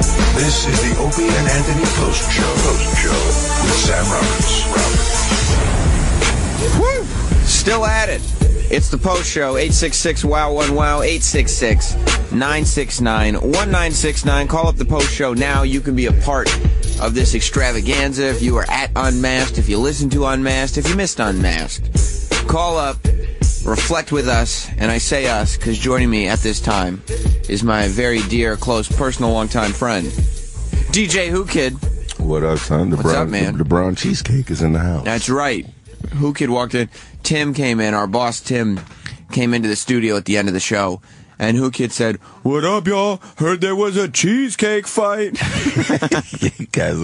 This is the Opie and Anthony Post Show with Sam Roberts. Woo! Still at it. It's the Post Show. 866-WOW-1-WOW. 866-969-1969. Call up the Post Show now. You can be a part of this extravaganza. If you are at Unmasked, if you listen to Unmasked, if you missed Unmasked, call up, reflect with us, and I say us because joining me at this time is my very dear, close, personal, longtime friend, DJ Whoo Kid. What up, son? What's up, man? The brown cheesecake is in the house. That's right. Whoo Kid walked in. Tim came in. Our boss, Tim, came into the studio at the end of the show. And Whoo Kid said, "What up, y'all? Heard there was a cheesecake fight." you guys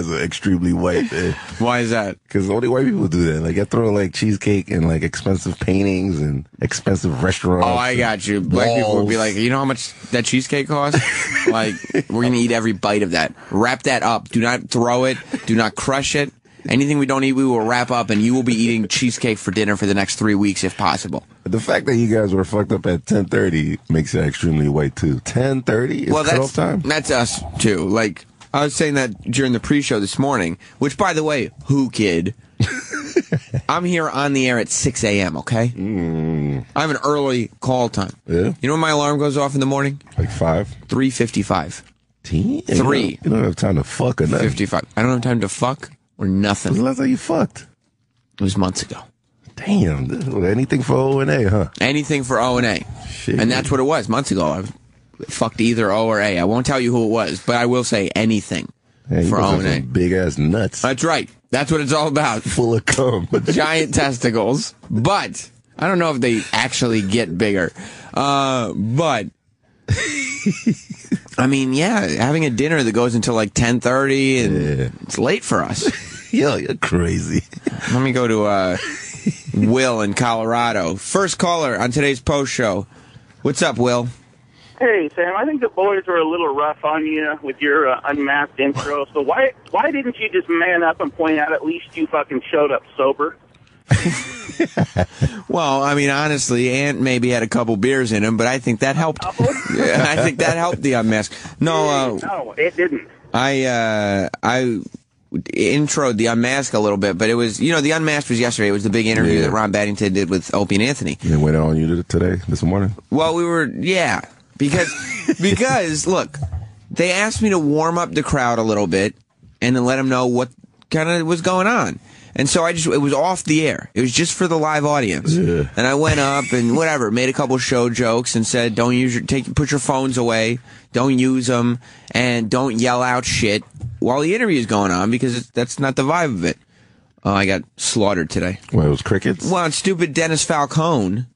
are extremely white, man. Why is that? Because only white people do that. Like, I throw, like, cheesecake and, like, expensive paintings and expensive restaurants. Oh, I got you. Black people would be like, you know how much that cheesecake costs? Like, we're going to eat every bite of that. Wrap that up. Do not throw it. Do not crush it. Anything we don't eat, we will wrap up, and you will be eating cheesecake for dinner for the next 3 weeks, if possible. The fact that you guys were fucked up at 10:30 makes you extremely white, too. 10:30 is cutoff time? That's us, too. Like, I was saying that during the pre-show this morning, which, by the way, Whoo Kid, I'm here on the air at 6 a.m., okay? I have an early call time. Yeah? You know when my alarm goes off in the morning? Like 5? 3:55. 3? You don't have time to fuck or nothing. 55. I don't have time to fuck or nothing. When's the last time you fucked? It was months ago. Damn, anything for O&A, huh? Anything for O&A. Shit. And that's what it was months ago. I fucked either O or A. I won't tell you who it was, but I will say anything for O&A. Big-ass nuts. That's right. That's what it's all about. Full of cum. Giant testicles. But I don't know if they actually get bigger. But I mean, yeah, having a dinner that goes until like 10:30 and it's late for us. Yo, you're crazy. Let me go to Will in Colorado. First caller on today's Post Show. What's up, Will? Hey, Sam, I think the boys were a little rough on you with your unmasked intro. So why didn't you just man up and point out at least you fucking showed up sober? Well, I mean, honestly, Ant maybe had a couple beers in him, but I think that helped. Yeah, I think that helped the unmask. No, no, it didn't. I introed the unmask a little bit, but it was, the unmask was yesterday. It was the big interview that Ron Baddington did with Opie and Anthony. They went on you this morning? Well, because look, they asked me to warm up the crowd a little bit and then let them know what kind of was going on. And so it was off the air. It was just for the live audience. Yeah. And I went up and whatever, made a couple show jokes and said, put your phones away, don't use them, and don't yell out shit while the interview is going on, because that's not the vibe of it. Oh, I got slaughtered today. Well, it was crickets? Well, stupid Dennis Falcone.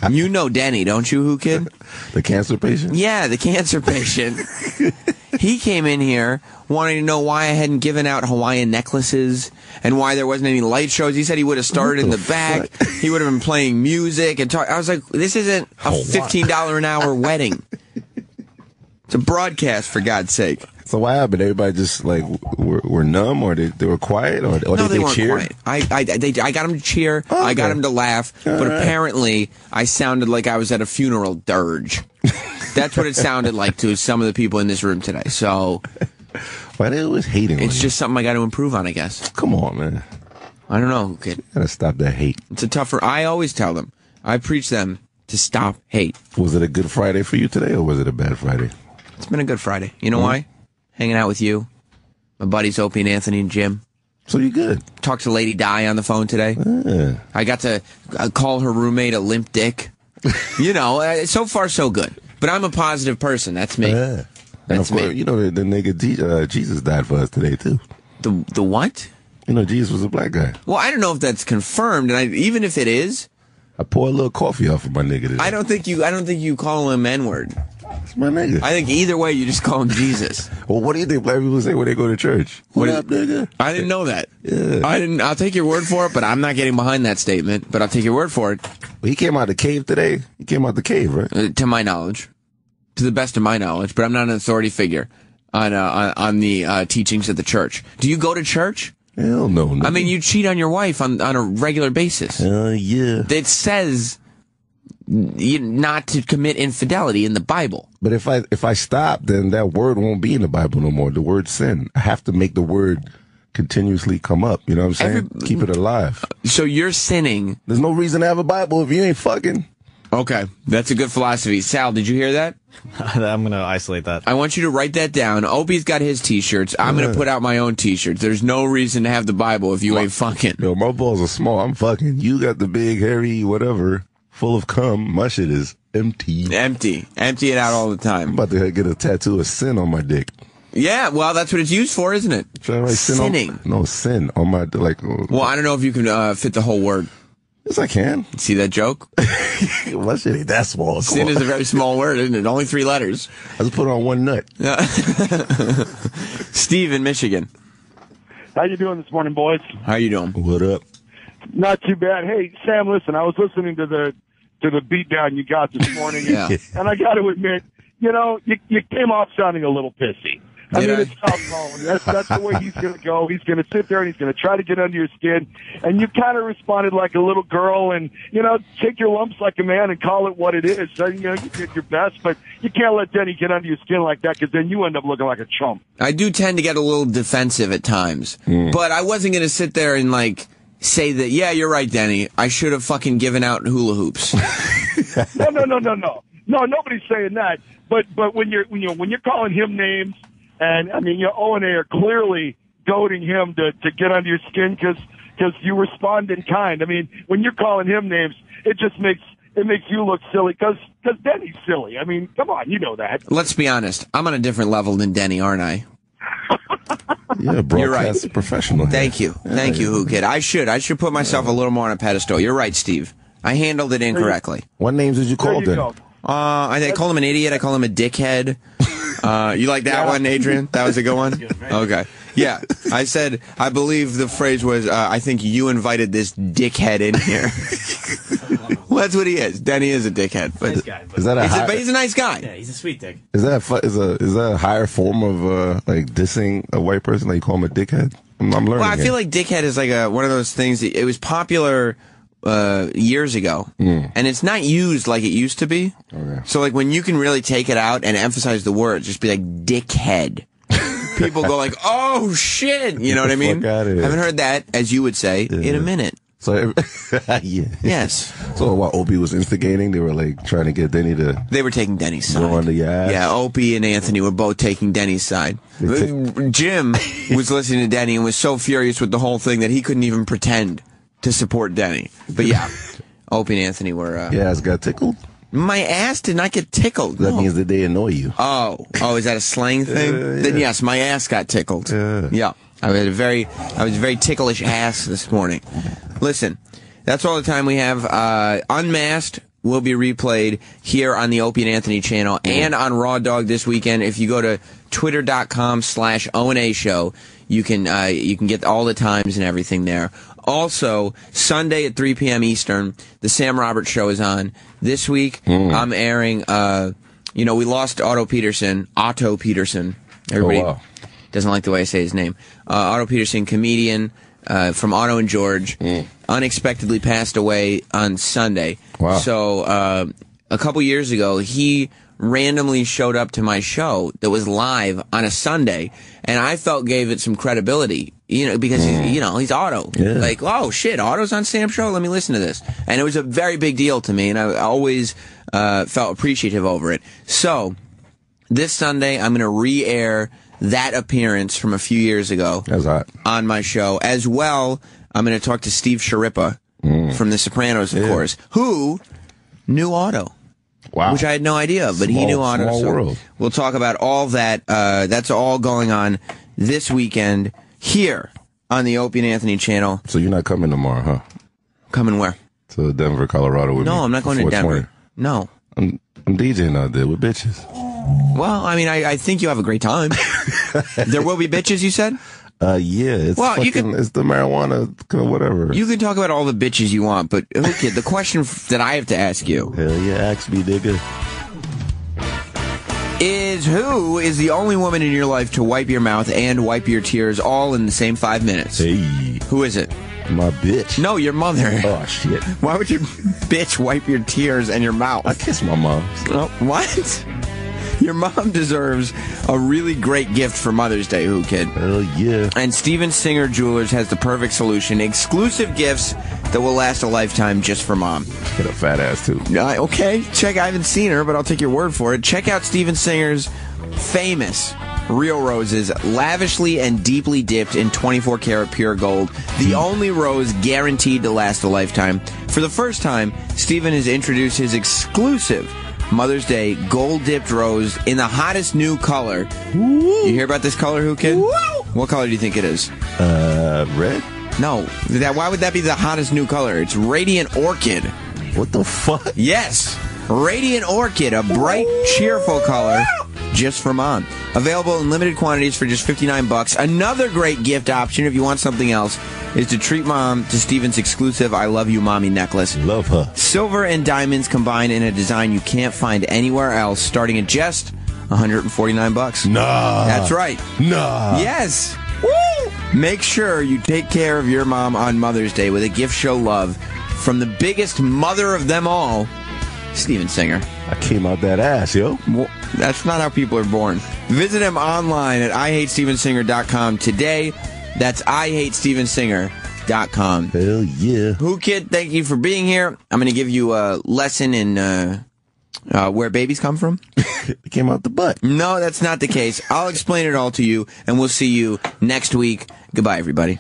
You know Denny, don't you, Whoo Kid? The cancer patient? Yeah, the cancer patient. He came in here wanting to know why I hadn't given out Hawaiian necklaces and why there wasn't any light shows. He said he would have started in the back. He would have been playing music and talk. I was like, this isn't a $15 an hour wedding. It's a broadcast, for God's sake. So what happened? Everybody just were numb, or they were quiet, or no, they weren't cheer? Quiet. I got them to cheer. Oh, okay. I got them to laugh. All but right. apparently, I sounded like I was at a funeral dirge. That's what it sounded like to some of the people in this room today. So why they always hating? It's just something I got to improve on, I guess. Come on, man. I don't know, kid. You gotta stop that hate. It's a tougher. I always tell them. I preach them to stop hate. Was it a good Friday for you today, or was it a bad Friday? It's been a good Friday. You know why? Hanging out with you, my buddies Opie and Anthony and Jim. So you good? Talked to Lady Di on the phone today. I got to call her roommate a limp dick. So far so good. But I'm a positive person. That's me. That's me. You know, the nigga Jesus died for us today too. The what? Jesus was a black guy. Well, I don't know if that's confirmed, and even if it is, I poured a little coffee off of my nigga today. I don't think you call him N-word. That's my nigga. I think either way, you just call him Jesus. Well, what do you think black people say when they go to church? What up, nigga? I didn't know that. Yeah. I'll take your word for it, but I'm not getting behind that statement. But I'll take your word for it. Well, he came out of the cave today. He came out the cave, right? To my knowledge, to the best of my knowledge, but I'm not an authority figure on the teachings of the church. Do you go to church? Hell no. I mean, you cheat on your wife on a regular basis. Yeah. It says not to commit infidelity in the Bible. But if I stop, then that word won't be in the Bible no more. The word sin. I have to make the word continuously come up. You know what I'm saying? Keep it alive. So you're sinning. There's no reason to have a Bible if you ain't fucking. Okay, that's a good philosophy. Sal, did you hear that? I'm going to isolate that. I want you to write that down. Opie's got his T-shirts. I'm going to put out my own T-shirts. There's no reason to have the Bible if you ain't fucking. Yo, my balls are small. I'm fucking. You got the big, hairy, whatever, full of cum. My shit is empty. Empty it out all the time. I'm about to get a tattoo of sin on my dick. Yeah, well, that's what it's used for, isn't it? Should I write Sinning. Sin on my, like. Well, I don't know if you can fit the whole word. Yes, I can. See that joke? My shit ain't that small. Sin is a very small word, isn't it? Only 3 letters. I just put it on one nut. Steve in Michigan. How you doing this morning, boys? How you doing? What up? Not too bad. Hey, Sam, listen, I was listening to the beatdown you got this morning, Yeah. and I got to admit, you came off sounding a little pissy. I mean, it's tough calling. That's the way he's going to go. He's going to sit there and he's going to try to get under your skin. And you kind of responded like a little girl and, take your lumps like a man and call it what it is. So, you did your best, but you can't let Denny get under your skin like that because then you end up looking like a chump. I do tend to get a little defensive at times, but I wasn't going to sit there and, say that, yeah, you're right, Denny. I should have fucking given out hula hoops. No. No, nobody's saying that. But when you're calling him names, and I mean, O and A are clearly goading him to get under your skin because you respond in kind. I mean, when you're calling him names, it just makes you look silly because Denny's silly. I mean, come on, you know that. Let's be honest. I'm on a different level than Denny, aren't I? Yeah, broadcast You're right. Professional. Thank you, Who Kid. I should put myself a little more on a pedestal. You're right, Steve. I handled it incorrectly. What names did you call them? I call him an idiot. I call him a dickhead. You like that one, Adrian? That was a good one? Okay. Yeah. I said, I believe the phrase was, I think you invited this dickhead in here. Well, that's what he is. Denny is a dickhead. But Nice guy. Is that but he's a nice guy. Yeah, he's a sweet dick. Is that a higher form of dissing a white person? Like you call him a dickhead? I'm learning. Well, I feel like dickhead is like one of those things. It was popular years ago, and it's not used like it used to be. Okay. So, like, when you can really take it out and emphasize the word, just be like dickhead. People go like, "Oh shit!" You know what I mean? Haven't heard that, as you would say, in a minute. So, yeah. Yes. So while Opie was instigating, they were like trying to get Denny to. They were taking Denny's side. Go under your ass. Yeah, Opie and Anthony were both taking Denny's side. Jim was listening to Denny and was so furious with the whole thing that he couldn't even pretend to support Denny. But yeah, Opie and Anthony were. Your ass got tickled? My ass did not get tickled. That means that they annoy you. Oh, is that a slang thing? Yeah. Then yes, my ass got tickled. Yeah. I was a very ticklish ass this morning. Listen, that's all the time we have. Unmasked will be replayed here on the Opie and Anthony channel and on Raw Dog this weekend. If you go to twitter.com/O&A show, you can get all the times and everything there. Also, Sunday at 3 p.m. Eastern, the Sam Roberts Show is on. This week, I'm airing, we lost Otto Peterson. Everybody doesn't like the way I say his name. Otto Peterson, comedian from Otto and George, unexpectedly passed away on Sunday. Wow. So, a couple years ago, he randomly showed up to my show that was live on a Sunday, and I felt gave it some credibility, because he's Otto. Yeah. Like, oh shit, Otto's on Sam's show, let me listen to this. And it was a very big deal to me, and I always felt appreciative over it. So, this Sunday, I'm going to re-air that appearance from a few years ago. That's hot. On my show. As well, I'm going to talk to Steve Sharippa from The Sopranos, of course, who knew Otto. Wow. Which I had no idea of, but he knew Otto. Small world. We'll talk about all that. That's all going on this weekend here on the Opie and Anthony channel. So you're not coming tomorrow, huh? Coming where? To Denver, Colorado with me. No, I'm not going to Denver. No. I'm DJing out there with bitches. Well, I mean, I think you have a great time. There will be bitches, you said? Yeah, it's it's the marijuana, whatever. You can talk about all the bitches you want, but okay, the question that I have to ask you. Hell yeah, ask me, nigga. Who is the only woman in your life to wipe your mouth and wipe your tears all in the same 5 minutes? Hey. Who is it? My bitch. No, your mother. Oh, shit. Why would your bitch wipe your tears and your mouth? I kiss my mom. Oh, what? Your mom deserves a really great gift for Mother's Day, Who Kid? Hell yeah. And Steven Singer Jewelers has the perfect solution. Exclusive gifts that will last a lifetime just for mom. Get a fat ass, too. Okay, check. I haven't seen her, but I'll take your word for it. Check out Steven Singer's famous real roses, lavishly and deeply dipped in 24 karat pure gold. The only rose guaranteed to last a lifetime. For the first time, Steven has introduced his exclusive Mother's Day gold-dipped rose in the hottest new color. Woo. You hear about this color, Who Kid? Woo. What color do you think it is? Red? No. Why would that be the hottest new color? It's Radiant Orchid. What the fuck? Yes. Radiant Orchid, a bright, cheerful color just for mom. Available in limited quantities for just $59. Another great gift option if you want something else is to treat mom to Steven's exclusive I Love You Mommy necklace. Love her. Silver and diamonds combined in a design you can't find anywhere else, starting at just $149. Nah. That's right. Nah. Yes. Woo! Make sure you take care of your mom on Mother's Day with a gift show love from the biggest mother of them all, Steven Singer. I came out that ass, yo. Well, that's not how people are born. Visit him online at IHateStevenSinger.com today. That's IHateStevenSinger.com. Hell yeah. Who Kid, thank you for being here. I'm going to give you a lesson in where babies come from. It came out the butt. No, that's not the case. I'll explain it all to you, and we'll see you next week. Goodbye, everybody.